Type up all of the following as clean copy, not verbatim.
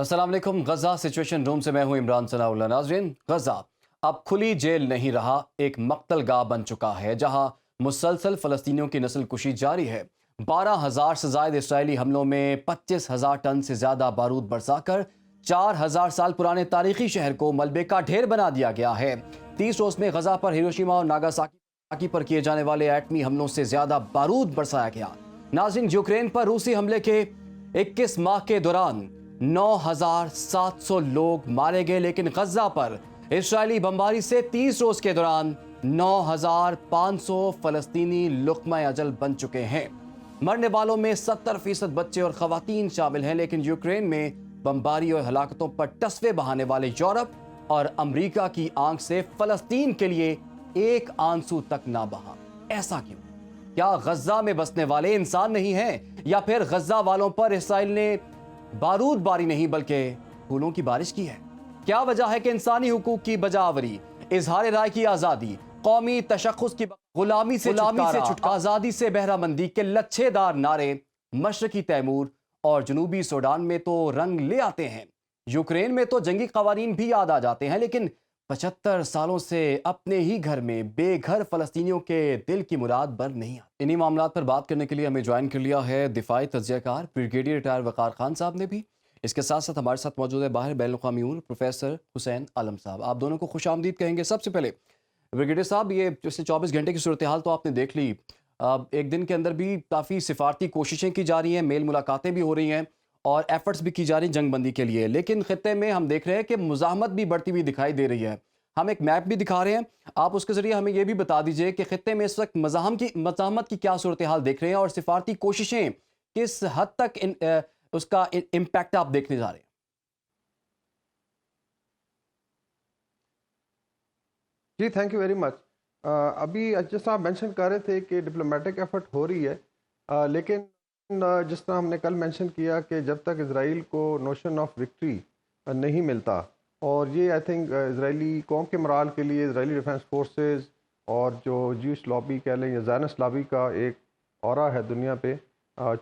السلام علیکم. غزہ سچویشن روم سے میں ہوں عمران ثناء اللہ. ناظرین، غزہ اب کھلی جیل نہیں رہا، ایک مقتل گاہ بن چکا ہے جہاں مسلسل فلسطینیوں کی نسل کشی جاری ہے. 12,000 سے زائد اسرائیلی حملوں میں 25,000 ٹن سے زیادہ بارود برسا کر 4,000 سال پرانے شہر کو ملبے کا ڈھیر بنا دیا گیا ہے. 30 روز میں غزہ پر ہیروشیما اور ناگاساکی پر کیے جانے والے ایٹمی حملوں سے زیادہ بارود برسایا گیا. ناظرین، یوکرین پر روسی حملے کے 21 ماہ کے دوران 9,700 لوگ مارے گئے، لیکن غزہ پر اسرائیلی بمباری سے 30 روز کے دوران 9,500 فلسطینی لقمہ اجل بن چکے ہیں. مرنے والوں میں 70% بچے اور خواتین شامل ہیں، لیکن یوکرین میں بمباری اور ہلاکتوں پر ٹسوے بہانے والے یورپ اور امریکہ کی آنکھ سے فلسطین کے لیے ایک آنسو تک نہ بہا. ایسا کیوں؟ کیا غزہ میں بسنے والے انسان نہیں ہیں، یا پھر غزہ والوں پر اسرائیل نے بارود باری نہیں بلکہ پھولوں کی بارش کی ہے؟ کیا وجہ ہے کہ انسانی حقوق کی بجاوری، اظہار رائے کی آزادی، قومی تشخص کی غلامی سے چھٹکارا، آزادی سے بہرہ مندی کے لچھے دار نعرے مشرقی تیمور اور جنوبی سوڈان میں تو رنگ لے آتے ہیں، یوکرین میں تو جنگی قوانین بھی یاد آ جاتے ہیں، لیکن 75 سالوں سے اپنے ہی گھر میں بے گھر فلسطینیوں کے دل کی مراد بر نہیں آتی؟ انہی معاملات پر بات کرنے کے لیے ہمیں جوائن کر لیا ہے دفاعی تجزیہ کار بریگیڈیئر ریٹائر وقار خان صاحب نے بھی. اس کے ساتھ ساتھ ہمارے ساتھ موجود ہے باہر بین الاقوامی امور پروفیسر حسین عالم صاحب. آپ دونوں کو خوش آمدید کہیں گے. سب سے پہلے بریگیڈیئر صاحب، یہ پچھلے 24 گھنٹے کی صورتحال تو آپ نے دیکھ لی. ایک دن کے اندر بھی کافی سفارتی کوششیں کی جا رہی ہیں، میل ملاقاتیں بھی ہو رہی ہیں اور ایفرٹس بھی کی جا رہی ہیں جنگ بندی کے لیے، لیکن خطے میں ہم دیکھ رہے ہیں کہ مزاحمت بھی بڑھتی ہوئی دکھائی دے رہی ہے. ہم ایک میپ بھی دکھا رہے ہیں، آپ اس کے ذریعے ہمیں یہ بھی بتا دیجئے کہ خطے میں اس وقت مزاحمت کی کیا صورتحال دیکھ رہے ہیں اور سفارتی کوششیں کس حد تک اس کا امپیکٹ آپ دیکھنے جا رہے ہیں؟ جی تھینک یو ویری مچ. ابھی جس طرح آپ مینشن کر رہے تھے کہ ڈپلومیٹک ایفرٹ ہو رہی ہے، لیکن جس طرح ہم نے کل مینشن کیا کہ جب تک اسرائیل کو نوشن آف وکٹری نہیں ملتا، اور یہ آئی تھنک اسرائیلی قوم کے مرال کے لیے اسرائیلی ڈیفنس فورسز اور جو جیوش لابی کہہ لیں یا زائنس لابی کا ایک اورا ہے دنیا پہ،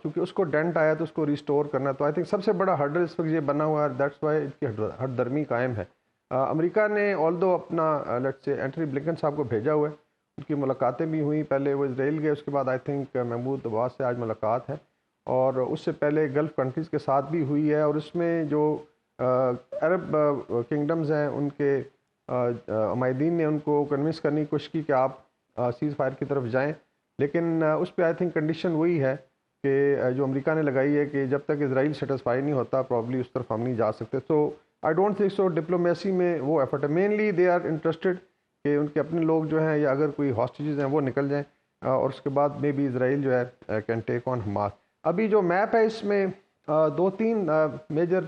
چونکہ اس کو ڈینٹ آیا تو اس کو ریسٹور کرنا، تو آئی تھنک سب سے بڑا ہرڈل اس وقت یہ بنا ہوا ہے. دیٹس وائی اس کی ہٹ درمی قائم ہے. امریکہ نے آلدو اپنا لیٹس سے اینٹری بلنکن صاحب کو بھیجا ہوا ہے، ان کی ملاقاتیں بھی ہوئیں، پہلے وہ اسرائیل گئے، اس کے بعد آئی تھنک محمود عباس سے آج ملاقات ہے، اور اس سے پہلے گلف کنٹریز کے ساتھ بھی ہوئی ہے، اور اس میں جو عرب کنگڈمز ہیں ان کے عمائدین نے ان کو کنونس کرنے کی کوشش کی کہ آپ سیز فائر کی طرف جائیں، لیکن اس پہ آئی تھنک کنڈیشن وہی ہے کہ جو امریکہ نے لگائی ہے کہ جب تک اسرائیل سیٹسفائی نہیں ہوتا پرابلی اس طرف ہم نہیں جا سکتے. تو I don't think so diplomacy میں وہ ایفرٹ ہے. مینلی دے آر انٹرسٹڈ کہ ان کے اپنے لوگ جو ہیں یا اگر کوئی ہاسٹیجز ہیں وہ نکل جائیں، اور اس کے بعد میں بھی اسرائیل جو ہے کین ٹیک آن حماس. ابھی جو میپ ہے اس میں 2-3 میجر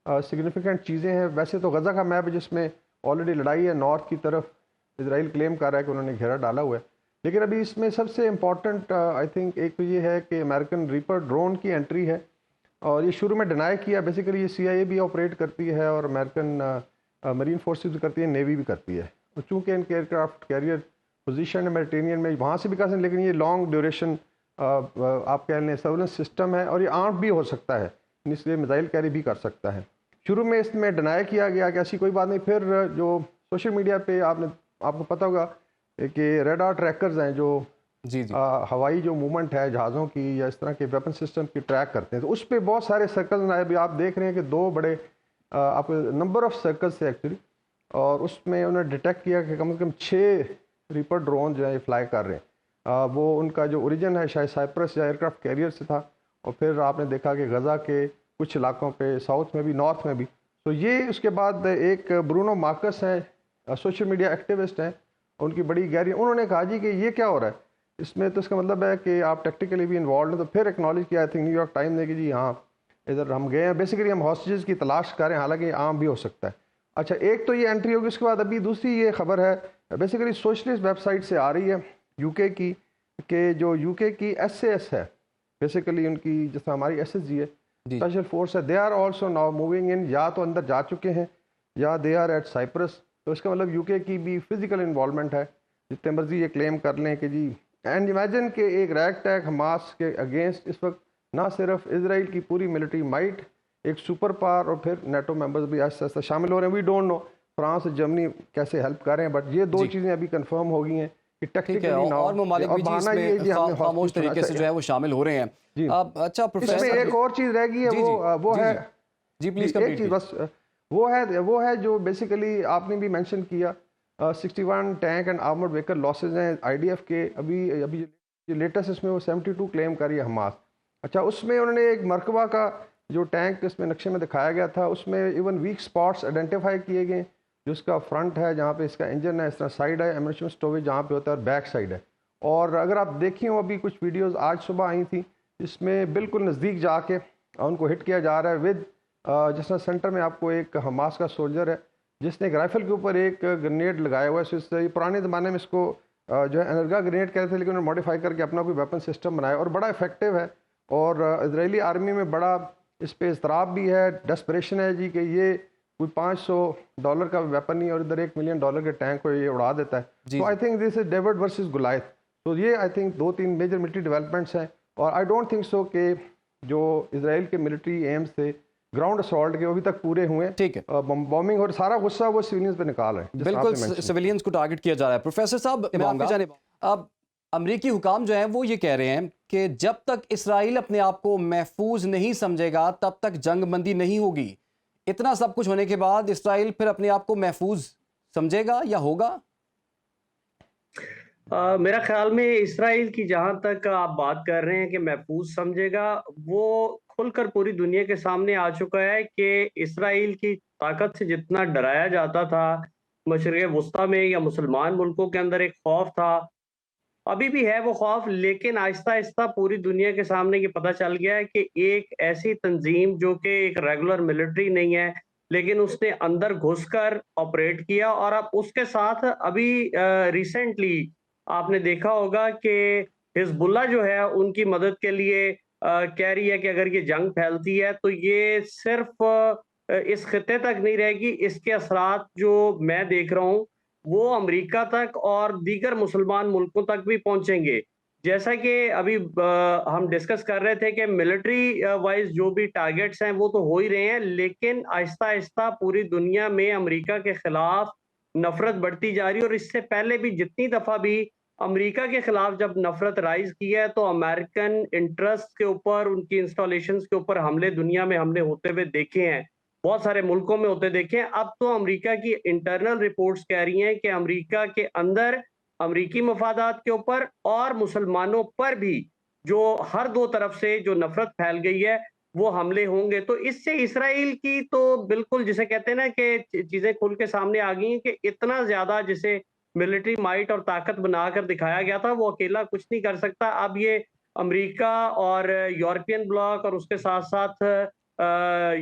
سگنیفیکنٹ چیزیں ہیں. ویسے تو غزہ کا میپ ہے جس میں آلریڈی لڑائی ہے، نارتھ کی طرف اسرائیل کلیم کر رہا ہے کہ انہوں نے گھیرا ڈالا ہوا ہے، لیکن ابھی اس میں سب سے امپورٹنٹ آئی تھنک ایک تو یہ ہے کہ امریکن ریپر ڈرون کی انٹری ہے، اور یہ شروع میں ڈینائی کیا. بیسیکلی یہ سی آئی اے بھی آپریٹ کرتی ہے اور امریکن مرین فورسز بھی کرتی ہے، نیوی بھی کرتی ہے، اور چونکہ ان کے ایئر کرافٹ کیریئر پوزیشن ہے میڈیٹرینین میں، وہاں سے بھی کر سکتے ہیں، لیکن یہ لانگ ڈیوریشن آپ کہہ لیں سرولنس سسٹم ہے، اور یہ آرم بھی ہو سکتا ہے، اس لیے میزائل کیری بھی کر سکتا ہے. شروع میں اس میں ڈینائی کیا گیا کہ ایسی کوئی بات نہیں. پھر جو سوشل میڈیا پہ آپ کو پتہ ہوگا کہ ریڈار ٹریکرز ہیں جو جی جی ہوائی جو موومنٹ ہے جہازوں کی یا اس طرح کے ویپن سسٹم کی ٹریک کرتے ہیں، تو اس پہ بہت سارے سرکلز آئے. بھی آپ دیکھ رہے ہیں کہ 2 بڑے آپ نمبر آف سرکلز تھے ایکچولی، اور اس میں انہوں نے ڈیٹیکٹ کیا کہ کم از کم 6 ریپر ڈرون جو ہے فلائی کر رہے ہیں. وہ ان کا جو اوریجن ہے شاید سائپرس یا ایئرکرافٹ کیریئر سے تھا، اور پھر آپ نے دیکھا کہ غزہ کے کچھ علاقوں پہ ساؤتھ میں بھی، نارتھ میں بھی. تو یہ اس کے بعد ایک برونو مارکس ہیں، سوشل میڈیا ایکٹیوسٹ ہیں، ان کی بڑی گہری، انہوں نے کہا جی کہ یہ کیا ہو رہا ہے اس میں، تو اس کا مطلب ہے کہ آپ ٹیکٹیکلی بھی انوالوڈ ہیں. تو پھر ایکنالج کیا I think new York time نے کہ جی ہاں ادھر ہم گئے ہیں، بیسیکلی ہم ہاسٹیجز کی تلاش کر رہے ہیں، حالانکہ یہ عام بھی ہو سکتا ہے. اچھا ایک تو یہ انٹری ہوگی. اس کے بعد ابھی دوسری یہ خبر ہے بیسیکلی سوشلسٹ ویب سائٹ سے آ رہی ہے یو کے کی، کہ جو یو کے کی ایس اے ایس ہے، بیسیکلی ان کی جس طرح ہماری ایس ایس جی ہے اسپیشل فورس ہے، they are also now moving in, یا تو اندر جا چکے ہیں یا دے آر ایٹ سائپرس. تو اس کا مطلب یو کے کی بھی فزیکل انوالومنٹ ہے، جتنے مرضی یہ کلیم کر لیں کہ جی. اینڈ امیجن کہ ایک ریگ ٹیگ حماس کے اگینسٹ اس وقت نہ صرف اسرائیل کی پوری ملٹری مائٹ ایک سپر پاور اور پھر نیٹو ممبرز بھی آہستہ آہستہ شامل ہو رہے ہیں. وی ڈونٹ نو فرانس اور جرمنی کیسے ہیلپ کر رہے ہیں, بٹ یہ دو چیزیں ابھی کنفرم ہو گئی ہیں کہ ٹھیک ہے, ٹیکٹیکلی اور ممالک بھی جی اس میں خاموش طریقے سے جو ہے وہ شامل ہو رہے ہیں. جی اچھا اس میں پروفیسر, ایک اور چیز رہ گئی ہے, وہ ہے جی پلیز ایک چیز بس, وہ ہے جو بیسیکلی آپ نے بھی مینشن کیا, 61 tank and armoured vehicle losses ہیں آئی ڈی ایف کے. ابھی لیٹسٹ اس میں وہ 72 کلیم کری ہے حماس. اچھا اس میں انہوں نے ایک مرکبہ کا جو ٹینک اس میں نقشے میں دکھایا گیا تھا, اس میں ایون ویک سپاٹس آئیڈینٹیفائی کیے گئے, جو اس کا فرنٹ ہے جہاں پہ اس کا انجن ہے, اس طرح سائڈ ہے ایمونیشن سٹوریج جہاں پہ ہوتا ہے, اور بیک سائڈ ہے. اور اگر آپ دیکھیں ابھی کچھ ویڈیوز آج صبح آئی تھیں جس میں بالکل نزدیک جا کے ان کو ہٹ کیا جا رہا ہے ود جس طرح سینٹر میں آپ کو ایک حماس کا سولجر ہے جس نے ایک رائفل کے اوپر ایک گرنیڈ لگایا ہوا ہے. یہ پرانے زمانے میں اس کو جو ہے انرگا گرنیڈ کہتے تھے, لیکن انہوں نے ماڈیفائی کر کے اپنا کوئی ویپن سسٹم بنایا اور بڑا افیکٹو ہے. اور اسرائیلی آرمی میں بڑا اس پہ اضطراب بھی ہے, ڈسپریشن ہے جی کہ یہ کوئی $500 کا ویپن نہیں اور ادھر $1 ملین کے ٹینک کو یہ اڑا دیتا ہے. تو I think this is David versus Goliath. تو یہ I think 2-3 major military developments ہیں, اور آئی ڈونٹ تھنک سو کہ جو اسرائیل کے ملٹری ایمز تھے گراؤنڈ اسالٹ کے وہ ابھی تک پورے ہوئے ہیں. ٹھیک ہے, بومبنگ اور سارا غصہ وہ سیویلینز پہ نکال رہے ہیں, بالکل سویلینز کو ٹارگٹ کیا جا رہا ہے. پروفیسر صاحب میں آپ کی جانب, اب امریکی حکام جو ہیں وہ یہ کہہ رہے ہیں کہ جب تک اسرائیل اپنے آپ کو محفوظ نہیں سمجھے گا تب تک جنگ بندی نہیں ہوگی. اتنا سب کچھ ہونے کے بعد اسرائیل پھر اپنے آپ کو محفوظ سمجھے گا یا ہوگا؟ میرا خیال میں اسرائیل کی جہاں تک آپ بات کر رہے ہیں کہ محفوظ سمجھے گا, وہ کھل کر پوری دنیا کے سامنے آ چکا ہے کہ اسرائیل کی طاقت سے جتنا ڈرایا جاتا تھا مشرق وسطیٰ میں یا مسلمان ملکوں کے اندر ایک خوف تھا, ابھی بھی ہے وہ خوف, لیکن آہستہ آہستہ پوری دنیا کے سامنے یہ پتہ چل گیا ہے کہ ایک ایسی تنظیم جو کہ ایک ریگولر ملٹری نہیں ہے لیکن اس نے اندر گھس کر آپریٹ کیا, اور اب اس کے ساتھ ابھی ریسنٹلی آپ نے دیکھا ہوگا کہ حزب اللہ جو ہے ان کی مدد کے لیے کہہ رہی ہے کہ اگر یہ جنگ پھیلتی ہے تو یہ صرف اس خطے تک نہیں رہے گی, اس کے اثرات جو میں دیکھ رہا ہوں وہ امریکہ تک اور دیگر مسلمان ملکوں تک بھی پہنچیں گے. جیسا کہ ابھی ہم ڈسکس کر رہے تھے کہ ملٹری وائز جو بھی ٹارگٹس ہیں وہ تو ہو ہی رہے ہیں, لیکن آہستہ آہستہ پوری دنیا میں امریکہ کے خلاف نفرت بڑھتی جا رہی ہے. اور اس سے پہلے بھی جتنی دفعہ بھی امریکہ کے خلاف جب نفرت رائز کی ہے تو امریکن انٹرسٹ کے اوپر, ان کی انسٹالیشنز کے اوپر حملے دنیا میں ہم نے ہوتے ہوئے دیکھے ہیں, بہت سارے ملکوں میں ہوتے دیکھے ہیں. اب تو امریکہ کی انٹرنل رپورٹس کہہ رہی ہیں کہ امریکہ کے اندر امریکی مفادات کے اوپر اور مسلمانوں پر بھی جو ہر دو طرف سے جو نفرت پھیل گئی ہے وہ حملے ہوں گے. تو اس سے اسرائیل کی تو بالکل جسے کہتے ہیں نا کہ چیزیں کھل کے سامنے آ گئی ہیں کہ اتنا زیادہ جسے ملٹری مائٹ اور طاقت بنا کر دکھایا گیا تھا وہ اکیلا کچھ نہیں کر سکتا. اب یہ امریکہ اور یورپین بلاک اور اس کے ساتھ ساتھ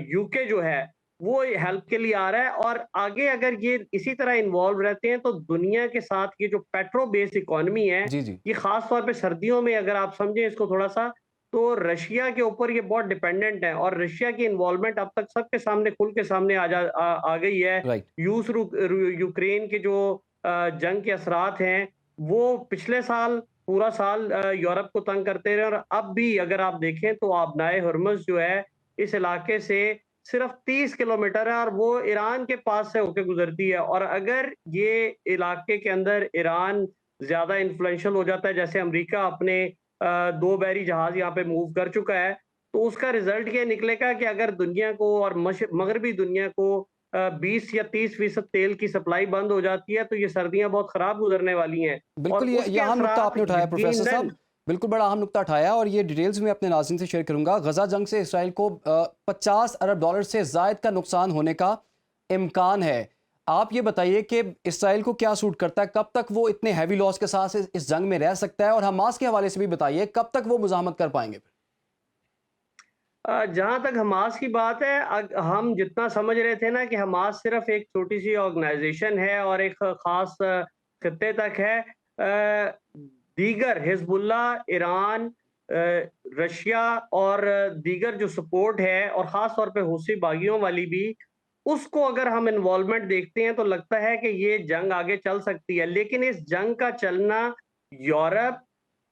یو کے جو ہے وہ ہیلپ کے لیے آ رہا ہے, اور آگے اگر یہ اسی طرح انوالو رہتے ہیں تو دنیا کے ساتھ یہ جو پیٹرو بیس اکانومی ہے یہ خاص طور پہ سردیوں میں اگر آپ سمجھیں اس کو تھوڑا سا تو رشیا کے اوپر یہ بہت ڈیپینڈنٹ ہے, اور رشیا کی انوالومنٹ اب تک سب کے سامنے کھل کے سامنے آ گئی ہے. یوکرین کے جو جنگ کے اثرات ہیں وہ پچھلے سال پورا سال یورپ کو تنگ کرتے رہے, اور اب بھی اگر آپ دیکھیں تو آبنائے ہرمز جو ہے اس علاقے سے صرف 30 کلومیٹر ہے اور وہ ایران کے پاس سے ہو کے گزرتی ہے. اور اگر یہ علاقے کے اندر ایران زیادہ انفلوئنشل ہو جاتا ہے, جیسے امریکہ اپنے 2 بحری جہاز یہاں پہ موو کر چکا ہے, تو اس کا رزلٹ یہ نکلے گا کہ اگر دنیا کو اور مغربی دنیا کو 20 یا 30% تیل کی سپلائی بند ہو جاتی ہے تو یہ سردیاں بہت خراب گزرنے والی ہیں. بالکل یہ اہم نقطہ آپ نے اٹھایا پروفیسر صاحب, بالکل بڑا اہم نقطہ اٹھایا, اور یہ ڈیٹیلز میں اپنے ناظرین سے شیئر کروں گا. غزہ جنگ سے اسرائیل کو $50 ارب سے زائد کا نقصان ہونے کا امکان ہے. آپ یہ بتائیے کہ اسرائیل کو کیا سوٹ کرتا ہے, کب تک وہ اتنے ہیوی لاس کے ساتھ اس جنگ میں رہ سکتا ہے, اور حماس کے حوالے سے بھی بتائیے کب تک وہ مزاحمت کر پائیں گے. جہاں تک حماس کی بات ہے, ہم جتنا سمجھ رہے تھے نا کہ حماس صرف ایک چھوٹی سی آرگنائزیشن ہے اور ایک خاص خطے تک ہے, دیگر حزب اللہ, ایران, رشیا اور دیگر جو سپورٹ ہے اور خاص طور پہ حوثی باغیوں والی بھی, اس کو اگر ہم انوالومنٹ دیکھتے ہیں تو لگتا ہے کہ یہ جنگ آگے چل سکتی ہے. لیکن اس جنگ کا چلنا یورپ,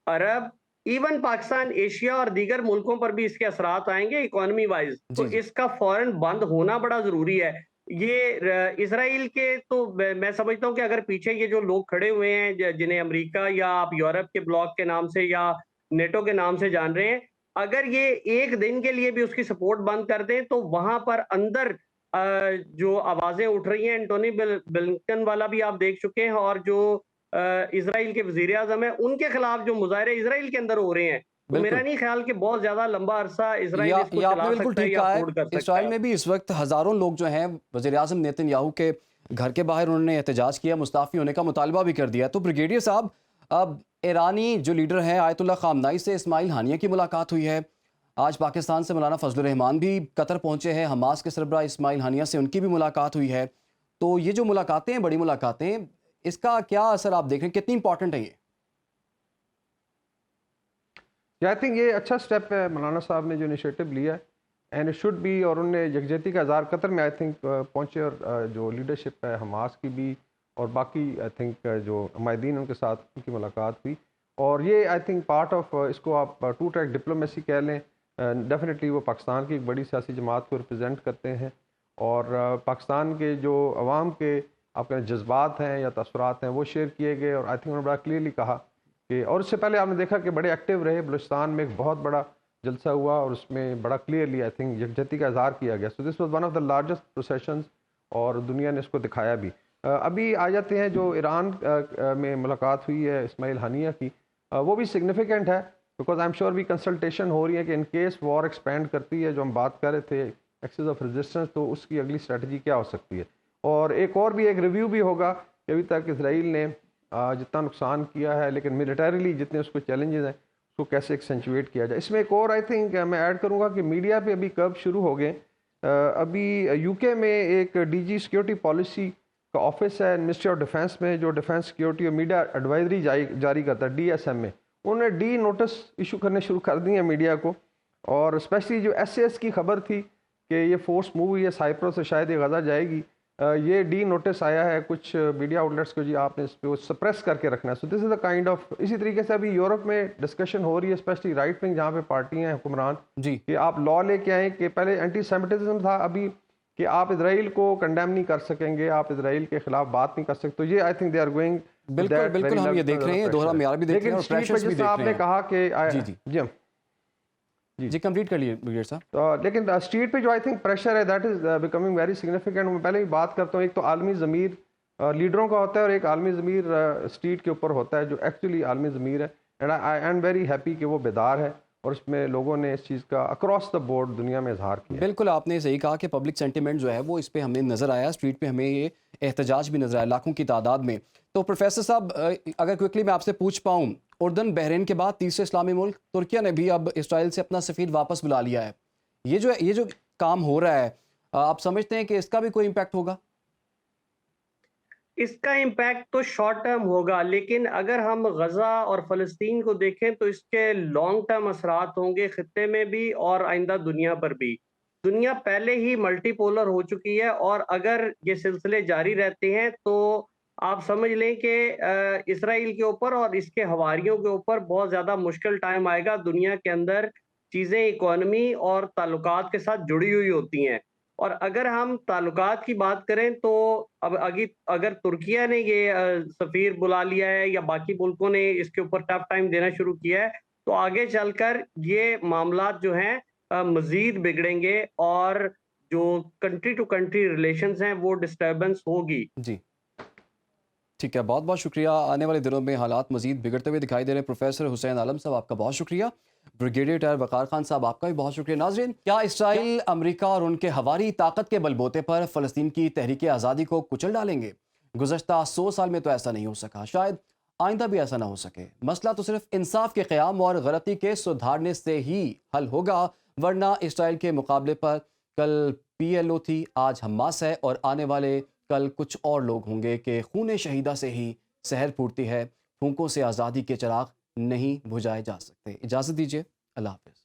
عرب ایون پاکستان، ایشیا اور دیگر ملکوں پر بھی اس کے اثرات آئیں گے اکانومی وائز، تو جی اس کا فوراً بند ہونا بڑا ضروری ہے۔ یہ اسرائیل کے تو میں سمجھتا ہوں کہ اگر پیچھے یہ جو لوگ کھڑے ہوئے ہیں جنہیں امریکہ یا آپ یورپ کے بلاک کے نام سے یا نیٹو کے نام سے جان رہے ہیں، اگر یہ ایک دن کے لیے بھی اس کی سپورٹ بند کر دیں تو وہاں پر اندر جو آوازیں اٹھ رہی ہیں، اینٹونی بلنکن والا بھی آپ دیکھ چکے ہیں، اور جو اسرائیل کے وزیر اعظم ہیں ان کے خلاف جو مظاہرے اسرائیل کے اندر ہو رہے ہیں، تو میرا بالکل، نہیں خیال کہ بہت زیادہ لمبا عرصہ اسرائیل اس کو یہ آپ نے چلا بالکل سکتا ہے ٹھیک یا کہا ہے۔ افورڈ کر سکتا اسرائیل ہے۔ میں بھی اس وقت ہزاروں لوگ جو ہیں وزیر اعظم نیتن یاہو کے گھر کے باہر انہوں نے احتجاج کیا، مستعفی ہونے کا مطالبہ بھی کر دیا۔ تو بریگیڈیئر صاحب، اب ایرانی جو لیڈر ہیں آیت اللہ خامنائی سے اسماعیل ہانیہ کی ملاقات ہوئی ہے، آج پاکستان سے مولانا فضل الرحمان بھی قطر پہنچے ہیں، حماس کے سربراہ اسماعیل ہانیہ سے ان کی بھی ملاقات ہوئی ہے۔ تو یہ جو ملاقاتیں ہیں، بڑی ملاقاتیں، اس کا کیا اثر آپ دیکھ رہے ہیں، کتنی امپورٹنٹ ہے یہ؟ آئی تھنک یہ اچھا سٹیپ ہے مولانا صاحب نے جو انیشیٹو لیا ہے، اینڈ اٹ شوڈ بی، اور انہوں نے یکجہتی کا اظہار قطر میں آئی تھنک پہنچے، اور جو لیڈرشپ ہے حماس کی بھی اور باقی آئی تھنک جو عمائدین ان کے ساتھ ان کی ملاقات ہوئی، اور یہ آئی تھنک پارٹ آف، اس کو آپ ٹو ٹریک ڈپلومیسی کہہ لیں۔ ڈیفینیٹلی وہ پاکستان کی ایک بڑی سیاسی جماعت کو ریپرزینٹ کرتے ہیں، اور پاکستان کے جو عوام کے آپ کے جذبات ہیں یا تاثرات ہیں وہ شیئر کیے گئے، اور آئی تھنک انہوں نے بڑا کلیئرلی کہا کہ، اور اس سے پہلے آپ نے دیکھا کہ بڑے ایکٹیو رہے، بلوچستان میں ایک بہت بڑا جلسہ ہوا اور اس میں بڑا کلیئرلی آئی تھنک یکجہتی کا اظہار کیا گیا۔ So this was one of the largest processions, اور دنیا نے اس کو دکھایا بھی۔ ابھی آ جاتے ہیں جو ایران میں ملاقات ہوئی ہے اسماعیل ہانیہ کی، وہ بھی سگنیفیکنٹ ہے، بیکاز آئی ایم شیور بھی کنسلٹیشن ہو رہی ہے کہ ان کیس وار ایکسپینڈ کرتی ہے، جو ہم بات کر رہے تھے ایکسس آف ریزسٹنس، تو اس کی اگلی اسٹریٹجی کیا ہو سکتی ہے۔ اور ایک اور بھی ایک ریویو بھی ہوگا کہ ابھی تک اسرائیل نے جتنا نقصان کیا ہے، لیکن ملیٹریلی جتنے اس کو چیلنجز ہیں اس کو کیسے ایکسینچویٹ کیا جائے۔ اس میں ایک اور آئی تھنک میں ایڈ کروں گا کہ میڈیا پہ ابھی کرب شروع ہو گئے۔ ابھی یو کے میں ایک ڈی جی سیکیورٹی پالیسی کا آفس ہے منسٹری آف ڈیفینس میں، جو ڈیفینس سیکیورٹی اور میڈیا ایڈوائزری جاری کرتا ہے، ڈی ایس ایم میں، انہوں نے ڈی نوٹس ایشو کرنے شروع کر دی ہیں میڈیا کو، اور اسپیشلی جو ایس اے ایس کی خبر تھی کہ یہ فورس موو ہوئی ہے سائپرس سے، شاید یہ غزہ جائے گی، یہ ڈی نوٹس آیا ہے کچھ میڈیا آؤٹلیٹس کو، جی آپ نے اس پہ سپریس کر کے رکھنا ہے۔ سو دس از اے کائنڈ آف، اسی طریقے سے ابھی یورپ میں ڈسکشن ہو رہی ہے اسپیشلی رائٹ ونگ جہاں پہ پارٹیاں ہیں حکمران، جی کہ آپ لا لے کے آئیں کہ پہلے اینٹی سیمیٹزم تھا، ابھی کہ آپ اسرائیل کو کنڈیم نہیں کر سکیں گے، آپ اسرائیل کے خلاف بات نہیں کر سکتے، تو یہ I think they are going بالکل بالکل، ہم یہ دیکھ رہے ہیں، دوہرا معیار بھی دیکھ رہے ہیں لیکن اور اسٹریٹ پہ پریشرز بھی جس دیکھ آپ رہے نے ہیں۔ کہا کہ جی جی جی، کمپلیٹ کر لیے بریگیڈیئر صاحب۔ لیکن اسٹریٹ پہ جو آئی تھنک پریشر ہے that is becoming very significant. میں پہلے بھی بات کرتا ہوں، ایک تو عالمی ضمیر لیڈروں کا ہوتا ہے، اور ایک عالمی ضمیر اسٹریٹ کے اوپر ہوتا ہے جو ایکچولی عالمی ضمیر ہے، and I am very happy کہ وہ بیدار ہے، اور اس میں لوگوں نے اس چیز کا اکراس دا بورڈ دنیا میں اظہار کیا ہے۔ بالکل آپ نے صحیح کہا کہ پبلک سینٹیمنٹ جو ہے وہ اس پہ ہمیں نظر آیا، اسٹریٹ پہ ہمیں یہ احتجاج بھی نظر آیا لاکھوں کی تعداد میں۔ تو پروفیسر صاحب، اگر کوئکلی میں آپ سے پوچھ پاؤں، اردن بحرین کے بعد تیسرے اسلامی ملک ترکیہ نے بھی اب اسرائیل سے اپنا سفیر واپس بلا لیا ہے۔ یہ جو کام ہو رہا ہے، آپ سمجھتے ہیں کہ اس کا بھی کوئی امپیکٹ ہوگا؟ اس کا امپیکٹ تو شارٹ ٹرم ہوگا، لیکن اگر ہم غزہ اور فلسطین کو دیکھیں تو اس کے لانگ ٹرم اثرات ہوں گے خطے میں بھی اور آئندہ دنیا پر بھی۔ دنیا پہلے ہی ملٹی پولر ہو چکی ہے، اور اگر یہ سلسلے جاری رہتے ہیں تو آپ سمجھ لیں کہ اسرائیل کے اوپر اور اس کے حواریوں کے اوپر بہت زیادہ مشکل ٹائم آئے گا۔ دنیا کے اندر چیزیں اکانومی اور تعلقات کے ساتھ جڑی ہوئی ہوتی ہیں، اور اگر ہم تعلقات کی بات کریں تو اب اگر ترکیہ نے یہ سفیر بلا لیا ہے یا باقی ملکوں نے اس کے اوپر ٹف ٹائم دینا شروع کیا ہے، تو آگے چل کر یہ معاملات جو ہیں مزید بگڑیں گے، اور جو کنٹری ٹو کنٹری ریلیشنز ہیں وہ ڈسٹربنس ہوگی۔ جی ٹھیک ہے، بہت بہت شکریہ۔ آنے والے دنوں میں حالات مزید بگڑتے ہوئے دکھائی دے رہے ہیں۔ پروفیسر حسین عالم صاحب آپ کا بہت شکریہ۔ بریگیڈیئر ٹائر وقار خان صاحب آپ کا بھی بہت شکریہ۔ ناظرین، کیا اسرائیل امریکہ اور ان کے ہواری طاقت کے بل بوتے پر فلسطین کی تحریک آزادی کو کچل ڈالیں گے؟ گزشتہ 100 سال میں تو ایسا نہیں ہو سکا، شاید آئندہ بھی ایسا نہ ہو سکے۔ مسئلہ تو صرف انصاف کے قیام اور غلطی کے سدھارنے سے ہی حل ہوگا، ورنہ اسرائیل کے مقابلے پر کل PLO تھی، آج حماس ہے، اور آنے والے کل کچھ اور لوگ ہوں گے کہ خون شہیدہ سے ہی سحر پھوٹتی ہے، پھونکوں سے آزادی کے چراغ نہیں بجھائے جا سکتے۔ اجازت دیجیے، اللہ حافظ۔